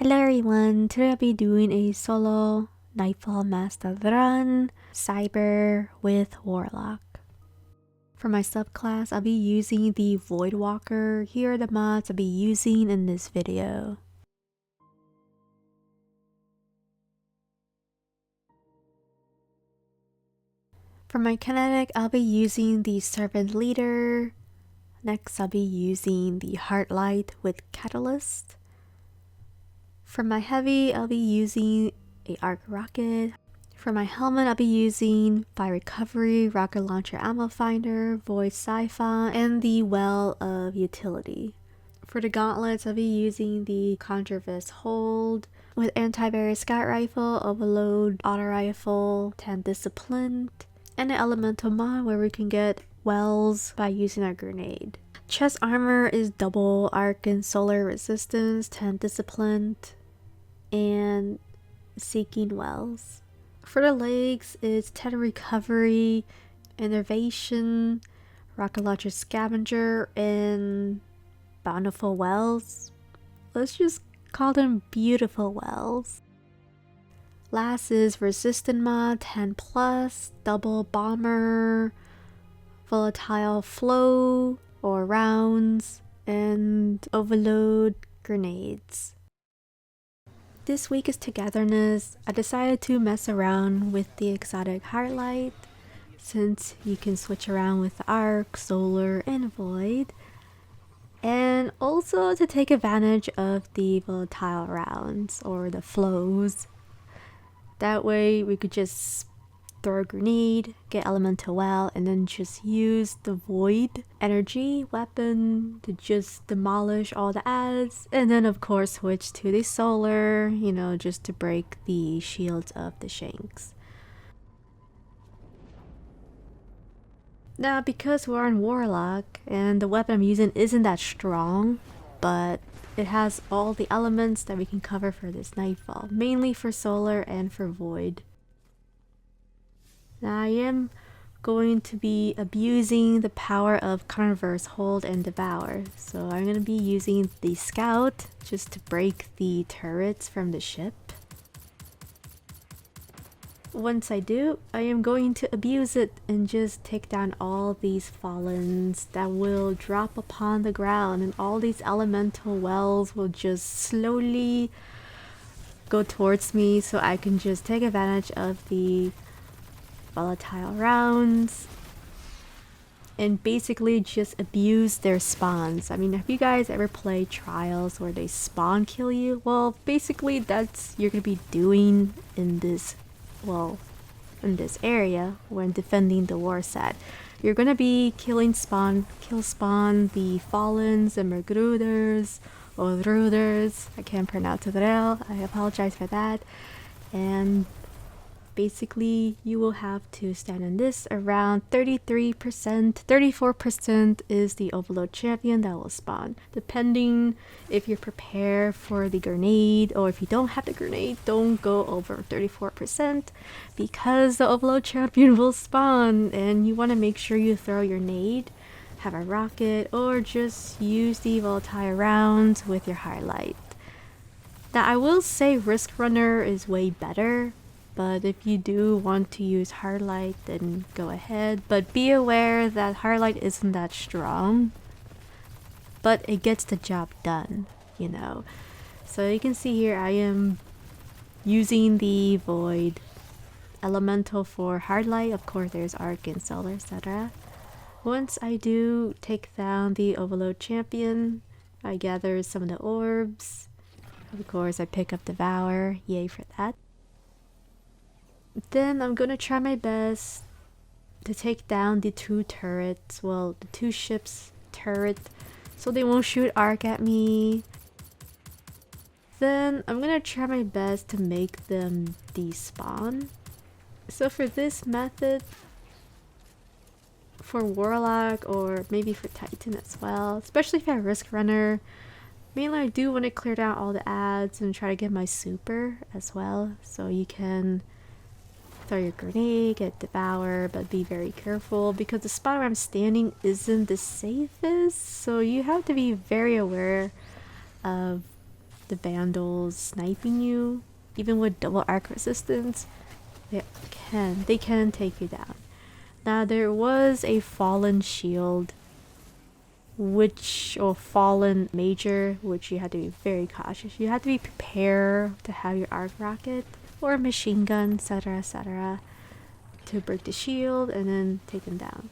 Hello everyone, today I'll be doing a solo Nightfall Master run, S.A.B.E.R with Warlock. For my subclass, I'll be using the Voidwalker. Here are the mods I'll be using in this video. For my kinetic, I'll be using the Servant Leader. Next, I'll be using the Heartlight with Catalyst. For my heavy, I'll be using a arc rocket. For my helmet, I'll be using Fire Recovery, Rocket Launcher Ammo Finder, Void Sci-Fi, and the Well of Utility. For the gauntlets, I'll be using the Contravest Hold with Anti-Barrier Scout Rifle, Overload Auto Rifle, 10 Disciplined, and an Elemental mod where we can get wells by using our grenade. Chest armor is double arc and solar resistance, 10 Disciplined, and Seeking Wells. For the legs, it's 10 Recovery, Innervation, Rocket Launcher Scavenger, and Bountiful Wells. Let's just call them Beautiful Wells. Last is Resistant mod, 10 plus, Double Bomber, Volatile Flow or Rounds, and Overload Grenades. This week is Togetherness. I decided to mess around with the exotic Heartlight since you can switch around with Arc, Solar, and Void. And also to take advantage of the Volatile Rounds or the flows. That way we could just throw a grenade, get elemental well, and then just use the void energy weapon to just demolish all the adds, and then of course switch to the solar, just to break the shields of the shanks. Now because we're on Warlock and the weapon I'm using isn't that strong, but it has all the elements that we can cover for this Nightfall, mainly for solar and for void. Now I am going to be abusing the power of Contravest Hold and Devour. So I'm going to be using the Scout just to break the turrets from the ship. Once I do, I am going to abuse it and just take down all these Fallens that will drop upon the ground, and all these elemental wells will just slowly go towards me so I can just take advantage of the Volatile Rounds and basically just abuse their spawns. I mean, have you guys ever played Trials where they spawn kill you? Well, basically that's you're gonna be doing in this area when defending the Warsat. You're gonna be kill spawn the Fallens and Mergruders or Ruders. I can't pronounce it well, I apologize for that. And basically, you will have to stand in this around 33%, 34% is the Overload Champion that will spawn. Depending if you're prepared for the grenade, or if you don't have the grenade, don't go over 34% because the Overload Champion will spawn, and you want to make sure you throw your nade, have a rocket, or just use the Volatile Rounds with your Highlight. Now I will say Risk Runner is way better, but if you do want to use Heartlight, then go ahead. But be aware that Heartlight isn't that strong, but it gets the job done, So you can see here I am using the Void Elemental for Heartlight. Of course there's Arc and Solar, etc. Once I do take down the Overload Champion, I gather some of the orbs. Of course I pick up Devour, yay for that. Then I'm gonna try my best to take down the two turrets, the two ships turret, so they won't shoot arc at me. Then I'm gonna try my best to make them despawn. So for this method, for Warlock or maybe for Titan as well, especially if I have Risk Runner, mainly I do want to clear down all the adds and try to get my super as well, so you can throw your grenade, get Devour, but be very careful because the spot where I'm standing isn't the safest, so you have to be very aware of the Vandals sniping you, even with double arc resistance, they can take you down. Now there was a fallen shield, or fallen major, which you had to be very cautious. You had to be prepared to have your arc rocket or machine gun, etc., to break the shield and then take them down.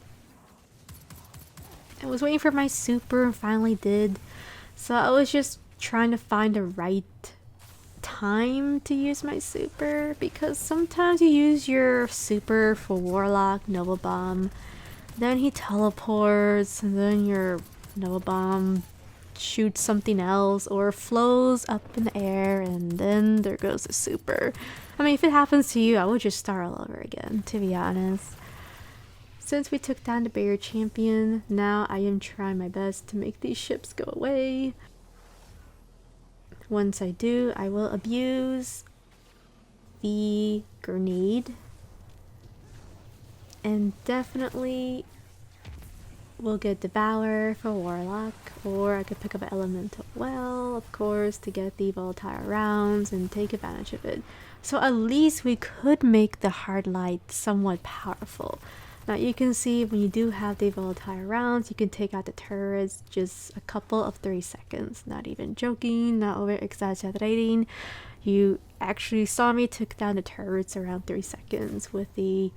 I was waiting for my super, finally did. So I was just trying to find the right time to use my super, because sometimes you use your super for Warlock, Nova Bomb, then he teleports, and then your Nova Bomb shoots something else or flows up in the air, and then there goes the super. I mean, if it happens to you, I would just start all over again, to be honest. Since we took down the barrier champion, now I am trying my best to make these ships go away. Once I do, I will abuse the grenade. And definitely will get Devour for Warlock, or I could pick up an Elemental Well, of course, to get the Volatile Rounds and take advantage of it. So at least we could make the Hard Light somewhat powerful. Now you can see when you do have the Volatile Rounds, you can take out the turrets just a couple of 3 seconds. Not even joking, not over exaggerating. You actually saw me took down the turrets around 3 seconds with the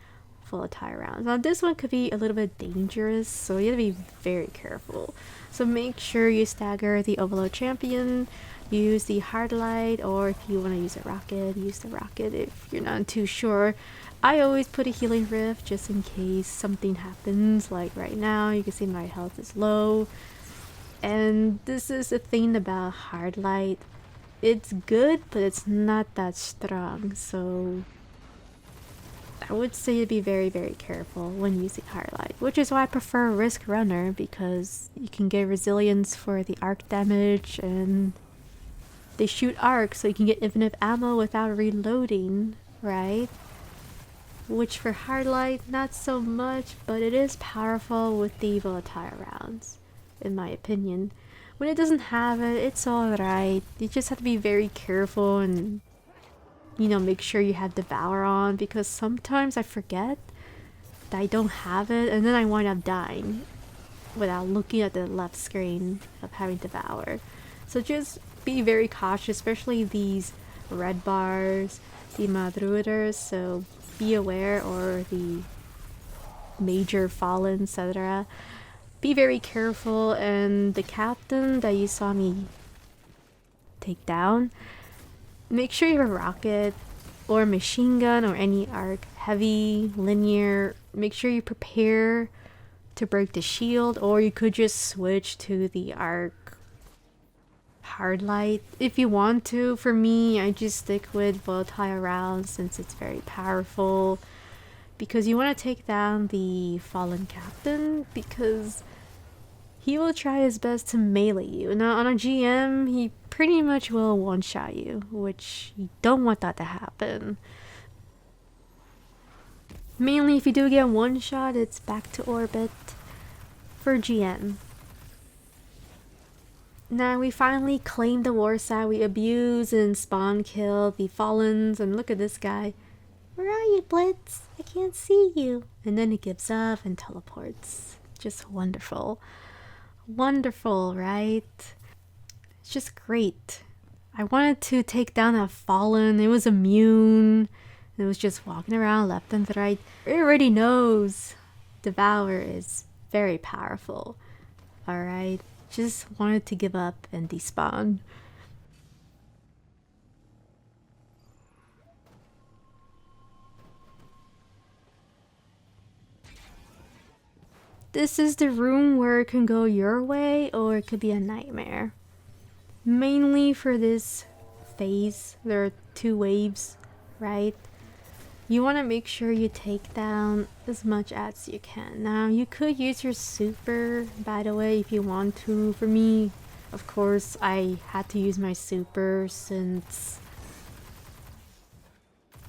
Volatile Rounds. Now this one could be a little bit dangerous, so you have to be very careful. So make sure you stagger the Overload Champion, use the Hard Light, or if you want to use a rocket, use the rocket if you're not too sure. I always put a healing rift just in case something happens, like right now you can see my health is low. And this is the thing about Hard Light, it's good but it's not that strong, so I would say to be very careful when using Hard Light, which is why I prefer Risk Runner, because you can get resilience for the arc damage, and they shoot arc so you can get infinite ammo without reloading, right? Which for Hard Light, not so much, but it is powerful with the Volatile Rounds, in my opinion. When it doesn't have it, it's alright. You just have to be very careful and, you know, make sure you have Devour on, because sometimes I forget that I don't have it and then I wind up dying without looking at the left screen of having Devour. So just be very cautious, especially these red bars, the Madruiders, so be aware, or the major fallen, etc. Be very careful, and the captain that you saw me take down, make sure you have a rocket or a machine gun or any arc, heavy, linear. Make sure you prepare to break the shield, or you could just switch to the arc Hard Light if you want to. For me, I just stick with Volatile Rounds since it's very powerful, because you want to take down the fallen captain, because he will try his best to melee you. Now on a GM, he pretty much will one-shot you, which you don't want that to happen. Mainly if you do get one shot, it's back to orbit for GM. Now we finally claim the Warsat. We abuse and spawn kill the Fallens, and look at this guy. Where are you, Blitz? I can't see you. And then he gives up and teleports. Just wonderful. Wonderful, right? It's just great. I wanted to take down that Fallen. It was immune. It was just walking around left and right. It already knows Devour is very powerful. Alright? Just wanted to give up and despawn. This is the room where it can go your way, or it could be a nightmare. Mainly for this phase, there are 2 waves, right? You want to make sure you take down as much as you can. Now, you could use your super, by the way, if you want to. For me, of course, I had to use my super since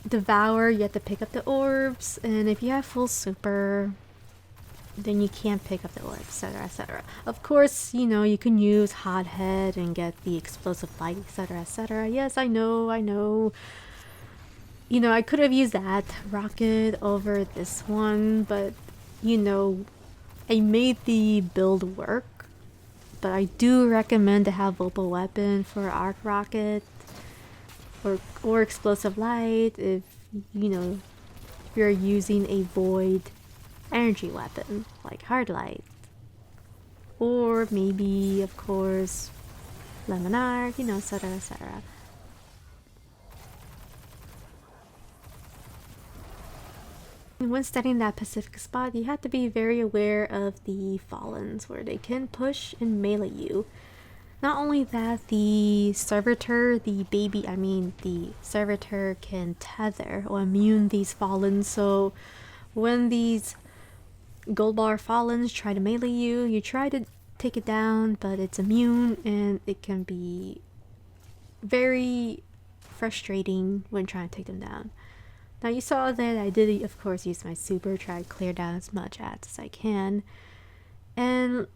Devour, you have to pick up the orbs. And if you have full super, then you can't pick up the orb, etc, etc. Of course, you know, you can use Hothead and get the explosive light, etc, etc. Yes, I know. You know, I could have used that rocket over this one, but you know, I made the build work. But I do recommend to have Volatile Weapon for Arc Rocket or Explosive Light if, you know, if you're using a Void energy weapon like Hard Light. Or maybe, of course, Lemon Arc, you know, etc, etc. When studying that Pacific spot, you have to be very aware of the Fallens, where they can push and melee you. Not only that, the servitor, the servitor can tether or immune these Fallens, so when these gold bar Fallens try to melee you, you try to take it down, but it's immune and it can be very frustrating when trying to take them down. Now you saw that I did, of course, use my super, try to clear down as much ads as I can. And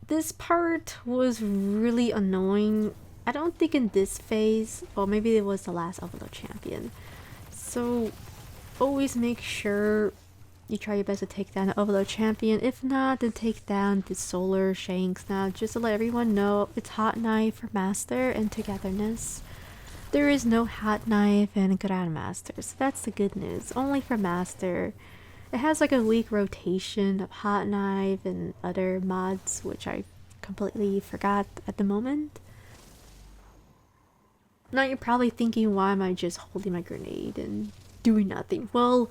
this part was really annoying. I don't think in this phase, or maybe it was the last Overload Champion. So always make sure you try your best to take down the Overload Champion. If not, then take down the Solar Shanks. Now, just to let everyone know, it's Hot Knife for Master and Togetherness. There is no Hot Knife and Grandmaster, so that's the good news. Only for Master. It has like a weak rotation of Hot Knife and other mods, which I completely forgot at the moment. Now you're probably thinking, why am I just holding my grenade and doing nothing? Well,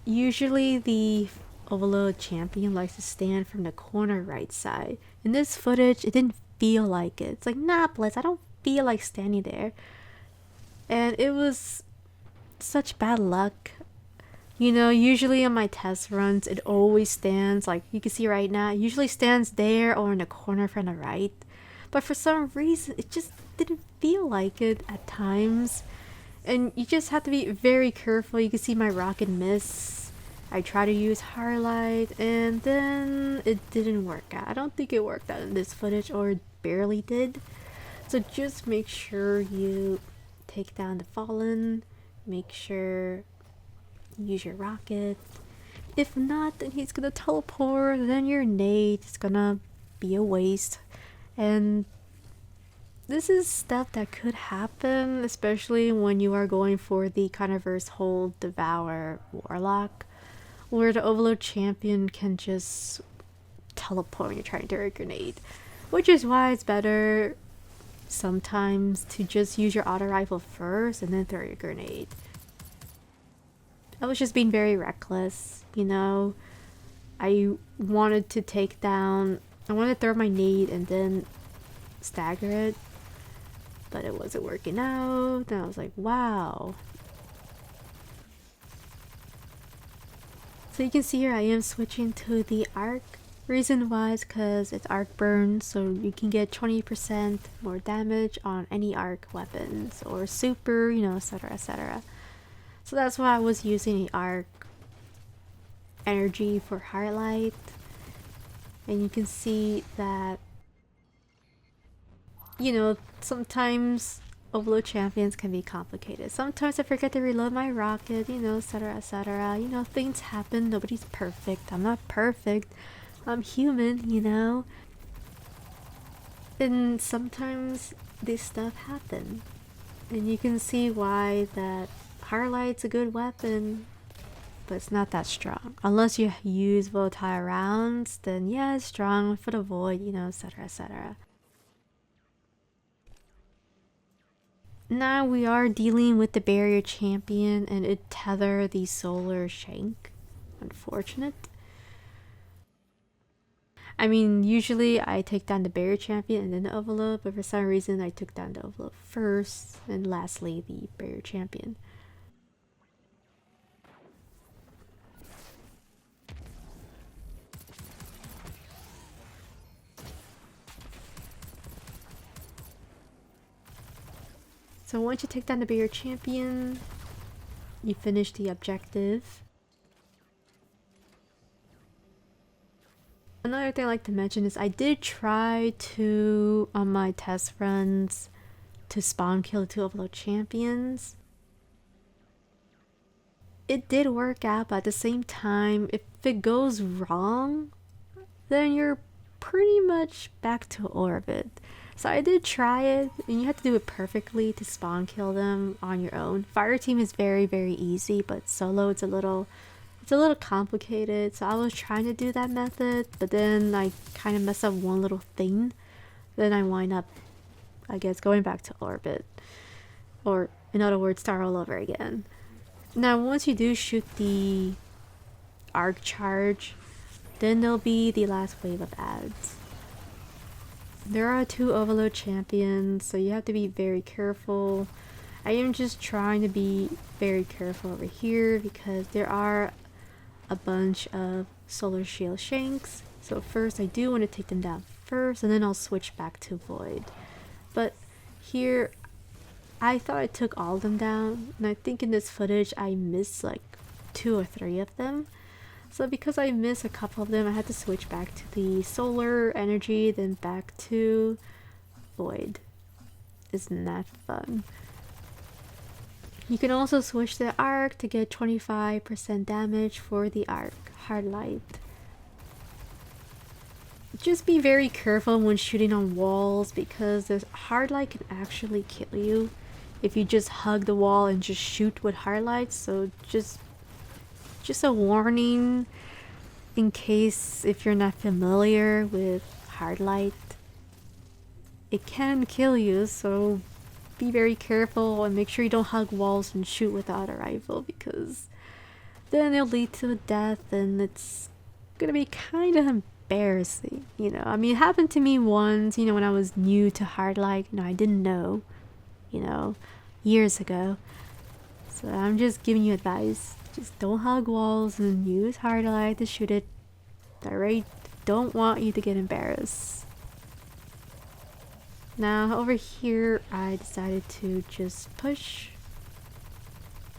usually the Overload Champion likes to stand from the corner right side. In this footage, it didn't feel like it. It's like, nah, Blitz, I don't feel like standing there. And it was such bad luck. You know, usually on my test runs, it always stands, like you can see right now, it usually stands there or in the corner from the right. But for some reason, it just didn't feel like it at times. And you just have to be very careful. You can see my rocket miss. I try to use Highlight, and then it didn't work out. I don't think it worked out in this footage, or it barely did. So just make sure you take down the Fallen, make sure you use your rocket. If not, then he's gonna teleport, then your nade is gonna be a waste. And this is stuff that could happen, especially when you are going for the Carniverse Hold Devour Warlock, where the Overload Champion can just teleport when you're trying to throw a grenade. Which is why it's better sometimes to just use your auto rifle first and then throw your grenade. I was just being very reckless, you know. I wanted to throw my nade and then stagger it, but it wasn't working out. And I was like, wow. So you can see here I am switching to the arc. Reason why is because it's arc burn, so you can get 20% more damage on any arc weapons or super, you know, etc, etc. So that's why I was using the arc energy for highlight. And you can see that, you know, sometimes Overload Champions can be complicated. Sometimes I forget to reload my rocket, you know, etc, etc. You know, things happen. Nobody's perfect. I'm not perfect. I'm human, you know. And sometimes this stuff happen. And you can see why that Highlight's a good weapon, but it's not that strong. Unless you use Volatile Rounds, then yeah, it's strong for the Void, you know, etc, etc. Now we are dealing with the Barrier Champion, and it tether the Solar Shank. Unfortunate. I mean, usually I take down the Barrier Champion and then the Overload, but for some reason I took down the Overload first, and lastly the Barrier Champion. So once you take down the Barrier Champion, you finish the objective. Another thing I like to mention is I did try to, on my test runs, to spawn kill 2 Overload champions. It did work out, but at the same time, if it goes wrong, then you're pretty much back to orbit. So I did try it, and you have to do it perfectly to spawn kill them on your own. Fire team is very, very easy, but solo it's a little complicated. So I was trying to do that method, but then I kind of messed up one little thing. Then I wind up, I guess, going back to orbit. Or, in other words, start all over again. Now, once you do shoot the arc charge, then there'll be the last wave of ads. There are 2 Overload champions, so you have to be very careful. I am just trying to be very careful over here because there are a bunch of Solar Shield Shanks. So first I do want to take them down first, and then I'll switch back to Void. But here, I thought I took all of them down, and I think in this footage I missed like 2 or 3 of them. So because I missed a couple of them, I had to switch back to the solar energy, then back to Void. Isn't that fun? You can also switch the arc to get 25% damage for the arc, hard light. Just be very careful when shooting on walls because the hard light can actually kill you if you just hug the wall and just shoot with hard lights. So just a warning in case if you're not familiar with hard light. It can kill you, so be very careful and make sure you don't hug walls and shoot without a rifle because then it'll lead to death and it's gonna be kind of embarrassing, you know. I mean, it happened to me once, you know, when I was new to hard light. You know, I didn't know, you know, years ago. So I'm just giving you advice. Just don't hug walls and use hard light to shoot it. Alright? Don't want you to get embarrassed. Now over here I decided to just push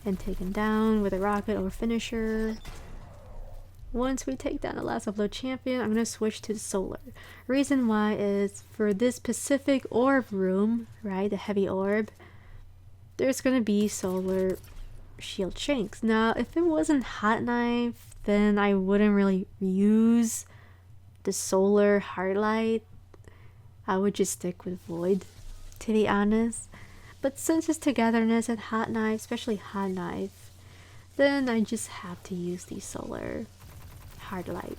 and take him down with a rocket or finisher. Once we take down the last upload champion, I'm going to switch to the solar. Reason why is for this specific orb room, right, the heavy orb, there's going to be solar shield shanks. Now, if it wasn't hot knife, then I wouldn't really use the solar hard light. I would just stick with Void, to be honest. But since it's Togetherness and hot knife, especially hot knife, then I just have to use the solar hard light.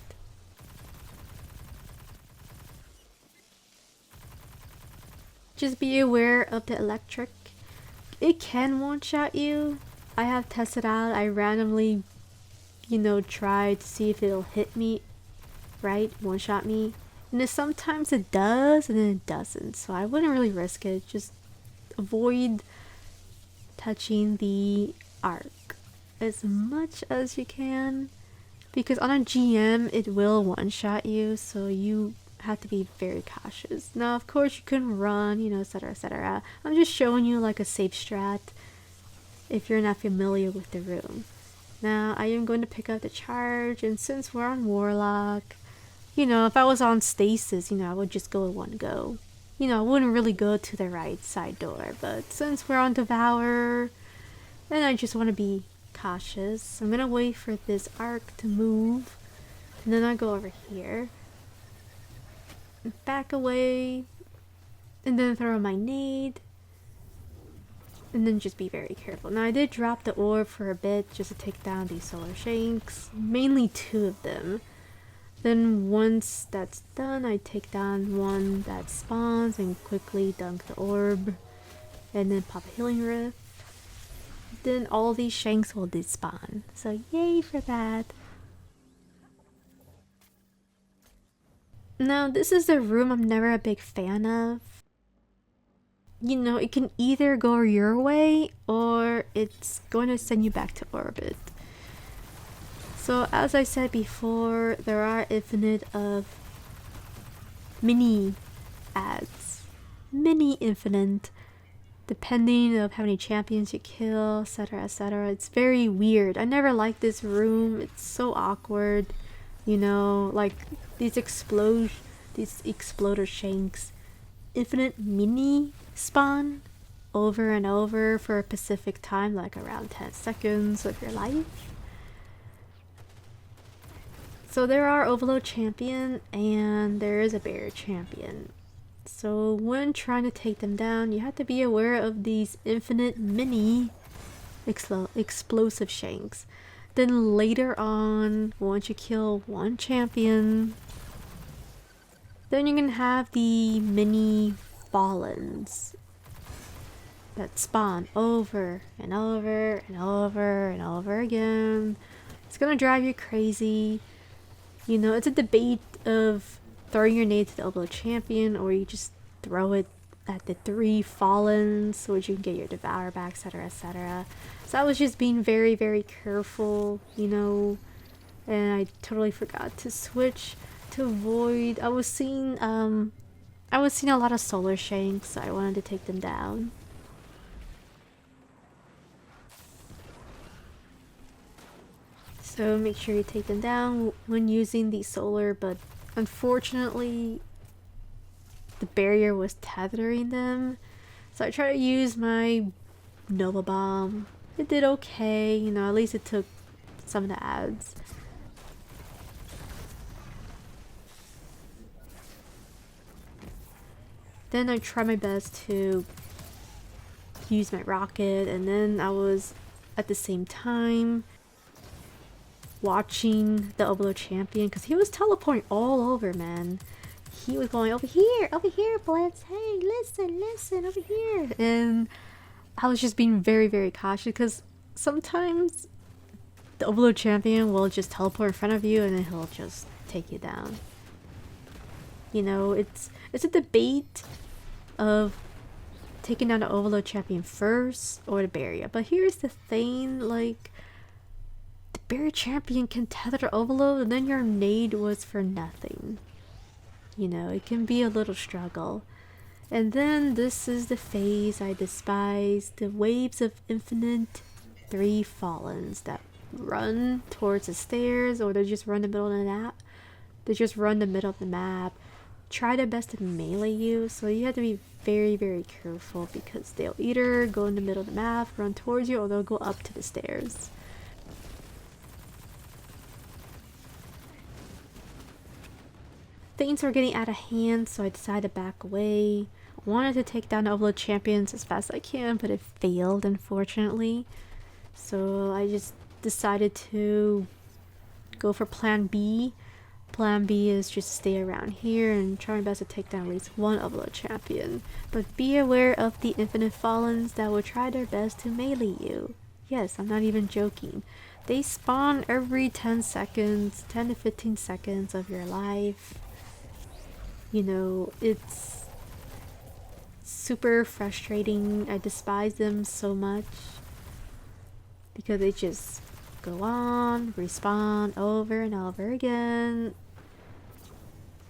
Just be aware of the electric. It can one-shot you. I have tested out. I randomly, you know, tried to see if it'll hit me, right? One-shot me. And then sometimes it does and then it doesn't. So I wouldn't really risk it. Just avoid touching the arc as much as you can. Because on a GM, it will one-shot you. So you have to be very cautious. Now, of course, you can run, you know, etc, etc. I'm just showing you like a safe strat if you're not familiar with the room. Now, I am going to pick up the charge, and since we're on Warlock, you know, if I was on Stasis, you know, I would just go in one go. You know, I wouldn't really go to the right side door, but since we're on Devour, then I just want to be cautious. I'm gonna wait for this arc to move, and then I go over here, back away, and then throw my nade, and then just be very careful. Now I did drop the orb for a bit just to take down these solar shanks, mainly 2 of them. Then once that's done, I take down one that spawns and quickly dunk the orb, and then pop a healing rift. Then all these shanks will despawn, so yay for that. Now this is the room I'm never a big fan of. You know, it can either go your way or it's going to send you back to orbit. So as I said before, there are infinite of mini ads. Mini infinite, depending of how many champions you kill, etc, etc. It's very weird. I never liked this room. It's so awkward. You know, like these exploder shanks infinite mini spawn over and over for a specific time, like around 10 seconds of your life. So there are Overload Champion and there is a Barrier Champion. So when trying to take them down, you have to be aware of these infinite mini explosive shanks. Then later on, once you kill one champion, then you can have the mini fallens that spawn over and over and over and over again. It's gonna drive you crazy. You know, it's a debate of throwing your nade to the Overload Champion, or you just throw it at the 3 fallens so you can get your Devour back, etc, etc. So I was just being very, very careful, you know, and I totally forgot to switch to Void. I was seeing a lot of solar shanks, so I wanted to take them down. So make sure you take them down when using the solar, but unfortunately the barrier was tethering them. So I tried to use my Nova Bomb. It did okay, you know, at least it took some of the ads. Then I tried my best to use my rocket, and then I was at the same time watching the Overload Champion because he was teleporting all over, man. He was going over here, Blitz. Hey, listen, over here. And I was just being very, very cautious because sometimes the Overload Champion will just teleport in front of you and then he'll just take you down. You know, it's a debate of taking down the Overload Champion first or the barrier. But here's the thing, like, the barrier champion can tether the Overload and then your nade was for nothing. You know, it can be a little struggle. And then this is the phase I despise, the waves of infinite 3 fallens that run towards the stairs, or they just run the middle of the map. They just run the middle of the map, try their best to melee you, so you have to be very, very careful because they'll either go in the middle of the map, run towards you, or they'll go up to the stairs. Things were getting out of hand, so I decided to back away. I wanted to take down the Overload Champions as fast as I can, but it failed, unfortunately. So I just decided to go for Plan B. Plan B is just stay around here and try my best to take down at least one Overload Champion. But be aware of the infinite fallens that will try their best to melee you. Yes, I'm not even joking. They spawn every 10 seconds, 10 to 15 seconds of your life. You know, it's super frustrating. I despise them so much because they just go on, respawn over and over again,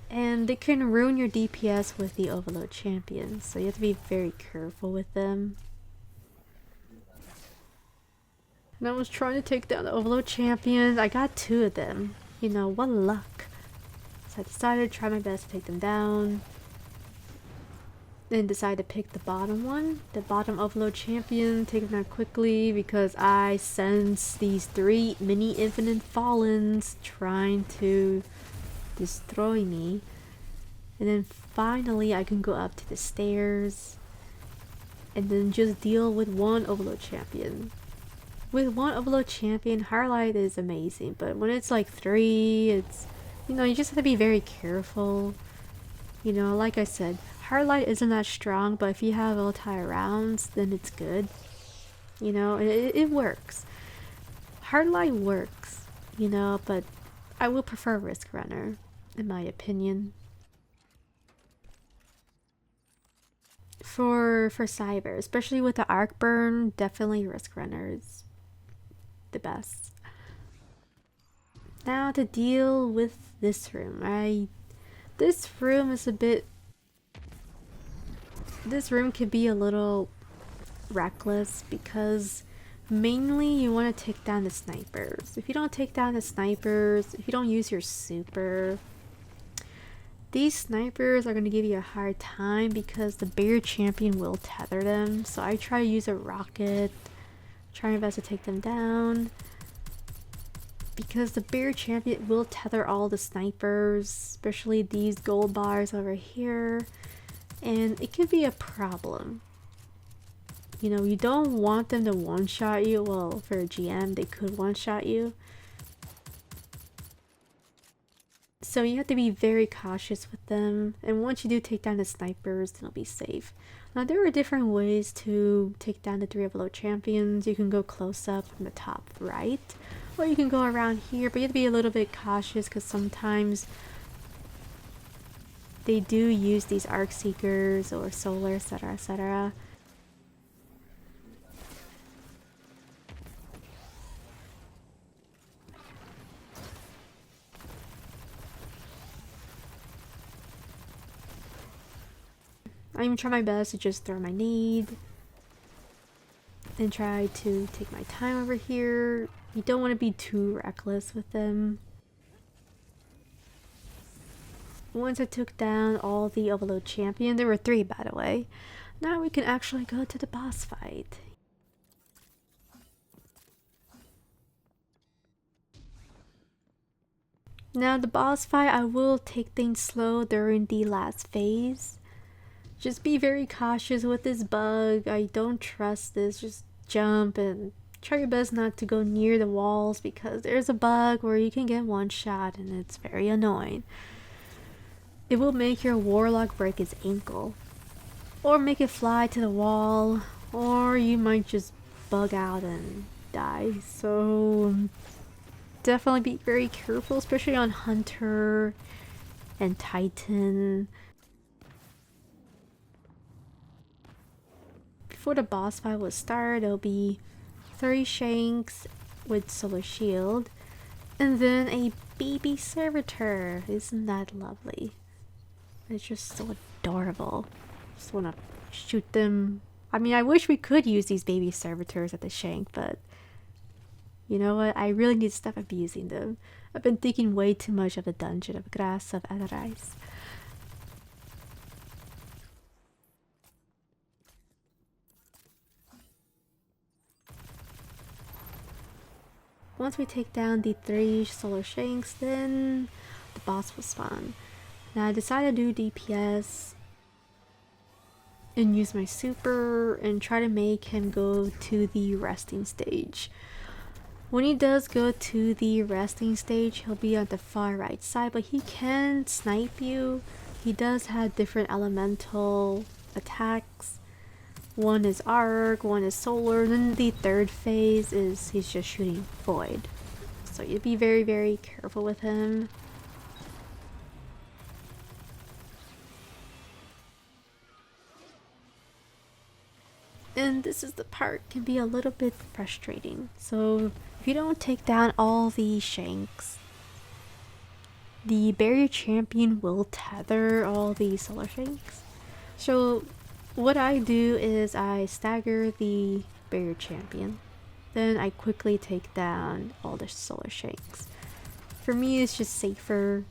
and they can ruin your DPS with the Overload Champions, so you have to be very careful with them. And I was trying to take down the Overload Champions. I got 2 of them. You know, what luck. So I decided to try my best to take them down. Then decided to pick the bottom one, the bottom Overload Champion, take him down quickly because I sense these 3 mini infinite fallens trying to destroy me. And then finally I can go up to the stairs and then just deal with one Overload Champion. With one Overload Champion, Highlight is amazing, but when it's like 3, it's, you know, you just have to be very careful. You know, like I said, Highlight isn't that strong, but if you have Volatile Rounds, then it's good. You know, it works. Highlight works, you know, but I will prefer Risk Runner, in my opinion. For S.A.B.E.R, especially with the Arc Burn, definitely Risk Runner is the best. Now to deal with this room, this room is a bit... This room could be a little reckless because mainly you want to take down the snipers. If you don't take down the snipers, if you don't use your super, These snipers are going to give you a hard time because the barrier champion will tether them. So I try to use a rocket, try my best to take them down. Because the barrier champion will tether all the snipers, especially these gold bars over here. And it could be a problem. You know, you don't want them to one-shot you. Well, for a GM, they could one-shot you. So you have to be very cautious with them. And once you do take down the snipers, then it'll be safe. Now, there are different ways to take down the 3 overload champions. You can go close up from the top right. Or you can go around here, but you have to be a little bit cautious because sometimes they do use these arc seekers or solar, etc., etc. I'm trying my best to just throw my nade and try to take my time over here. You don't want to be too reckless with them. Once I took down all the overload champion, there were 3 by the way, now we can actually go to the boss fight. Now the boss fight, I will take things slow during the last phase. Just be very cautious with this bug. I don't trust this. Just jump and try your best not to go near the walls because there's a bug where you can get one shot and it's very annoying. It will make your warlock break his ankle, or make it fly to the wall, or you might just bug out and die. So definitely be very careful, especially on Hunter and Titan. Before the boss fight will start, there'll be 3 Shanks with solar shield, and then a baby servitor. Isn't that lovely? It's just so adorable. Just wanna shoot them. I mean, I wish we could use these baby servitors at the Shank, but you know what? I really need to stop abusing them. I've been thinking way too much of the Dungeon of Grass of Adorais. Once we take down the 3 solar Shanks, then the boss will spawn. Now I decided to do DPS and use my super and try to make him go to the resting stage. When he does go to the resting stage, he'll be on the far right side, but he can snipe you. He does have different elemental attacks. One is arc, one is solar, and then the 3rd phase is he's just shooting void. So you'd be very, very careful with him. And this is the part can be a little bit frustrating. So if you don't take down all the Shanks, the barrier champion will tether all the solar Shanks. So what I do is I stagger the barrier champion, then I quickly take down all the solar Shanks. For me, it's just safer.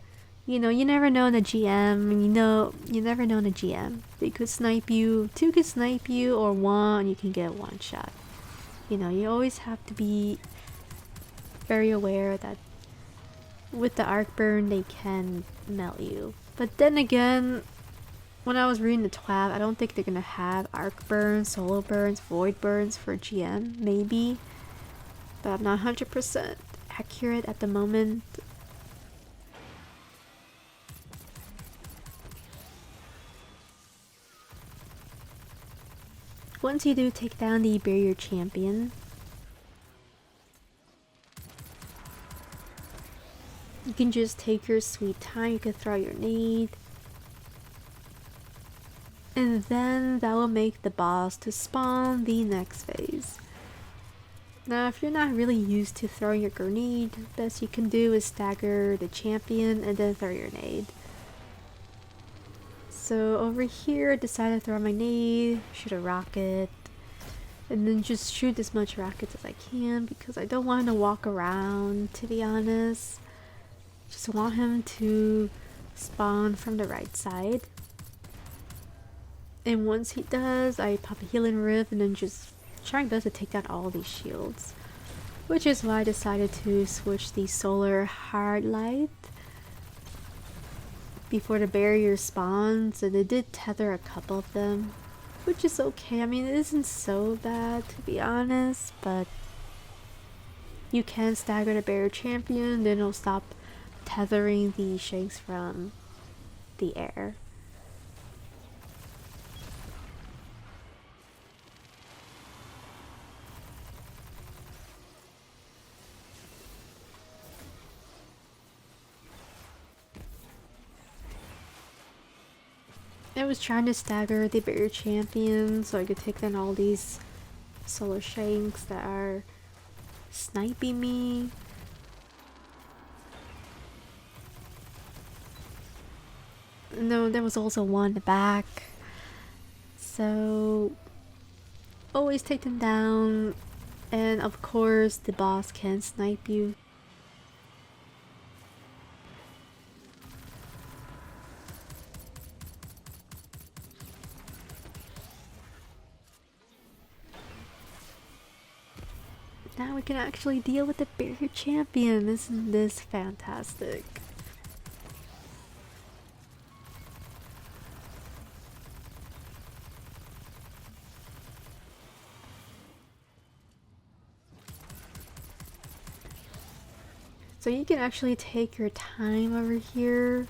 You know, you never know in a GM, you never know in a GM. They could snipe you, 2 could snipe you, or 1, you can get 1 shot. You know, you always have to be very aware that with the arc burn, they can melt you. But then again, when I was reading the TWAB, I don't think they're gonna have arc burns, solo burns, void burns for GM, maybe. But I'm not 100% accurate at the moment. Once you do take down the barrier champion, you can just take your sweet time. You can throw your nade. And then that will make the boss to spawn the next phase. Now if you're not really used to throwing your grenade, best you can do is stagger the champion and then throw your nade. So over here I decided to throw my nade, shoot a rocket, and then just shoot as much rockets as I can because I don't want him to walk around, to be honest. Just want him to spawn from the right side. And once he does, I pop a healing rift and then just try my best to take down all these shields. Which is why I decided to switch the solar hard light before the barrier spawns, and it did tether a couple of them, which is okay. I mean, it isn't so bad to be honest, but you can stagger the barrier champion, then it'll stop tethering the shanks from the air. I was trying to stagger the barrier champion so I could take down all these solar shanks that are sniping me. No, there was also one in the back. So always take them down, and of course the boss can snipe you. Now we can actually deal with the barrier champion. Isn't this fantastic? So you can actually take your time over here,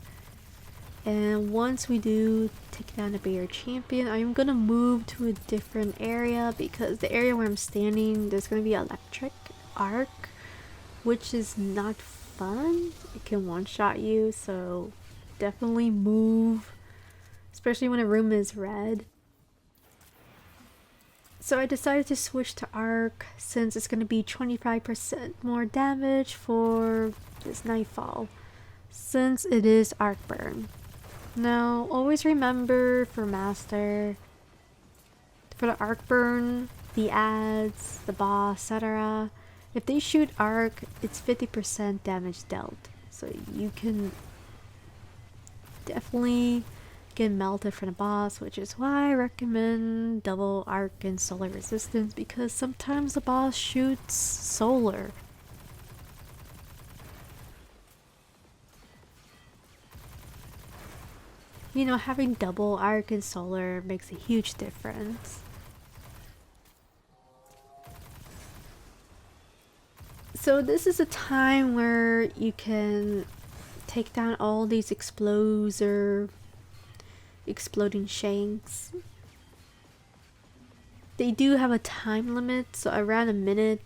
and once we do take down the barrier champion, I'm gonna move to a different area because the area where I'm standing, there's gonna be electric arc, which is not fun. It can one-shot you, so definitely move, especially when a room is red. So I decided to switch to arc since it's going to be 25% more damage for this Nightfall, since it is arc burn. Now always remember for master, for the arc burn, the ads, the boss, etc., if they shoot arc, it's 50% damage dealt, so you can definitely get melted from the boss, which is why I recommend double arc and solar resistance, because sometimes the boss shoots solar. You know, having double arc and solar makes a huge difference. So this is a time where you can take down all these exploding shanks. They do have a time limit, so around a minute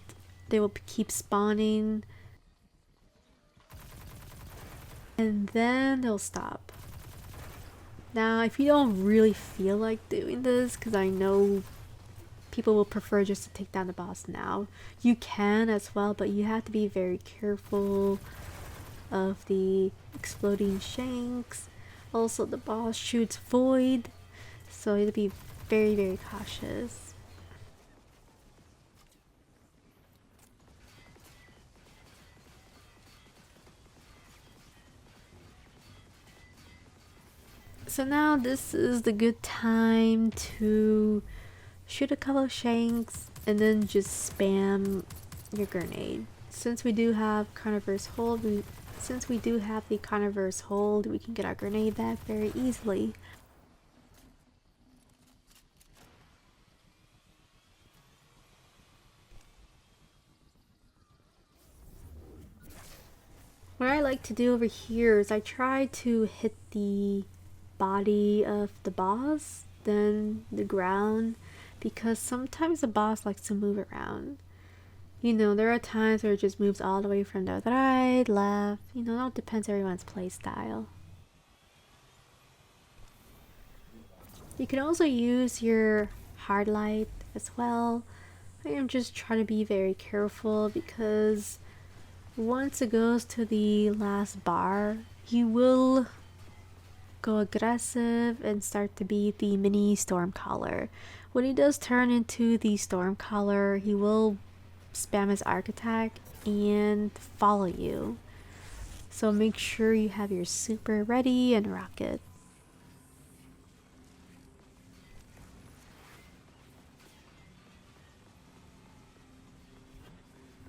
they will keep spawning, and then they'll stop. Now if you don't really feel like doing this, because I know people will prefer just to take down the boss now, you can as well, but you have to be very careful of the exploding shanks. Also, the boss shoots void, so you have to be very, very cautious. So now this is the good time to shoot a couple of shanks and then just spam your grenade. Since we do have Carnivorous Hold, we can get our grenade back very easily. What I like to do over here is I try to hit the body of the boss, then the ground, because sometimes the boss likes to move around. You know, there are times where it just moves all the way from the right, left, you know, it all depends on everyone's playstyle. You can also use your hard light as well. I am just trying to be very careful because once it goes to the last bar, he will go aggressive and start to be the mini Stormcaller. When he does turn into the Stormcaller, he will spam his arc attack and follow you. So make sure you have your super ready and rocket.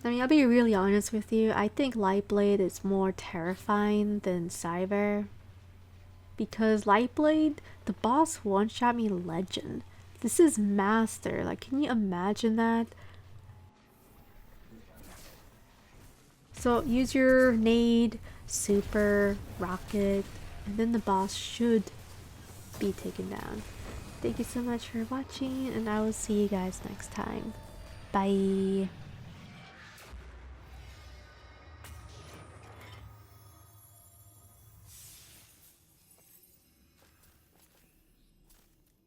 I mean, I'll be really honest with you. I think Lightblade is more terrifying than S.A.B.E.R. Because Lightblade, the boss one-shot me legend. This is master. Like, can you imagine that? So use your nade, super, rocket, and then the boss should be taken down. Thank you so much for watching, and I will see you guys next time. Bye.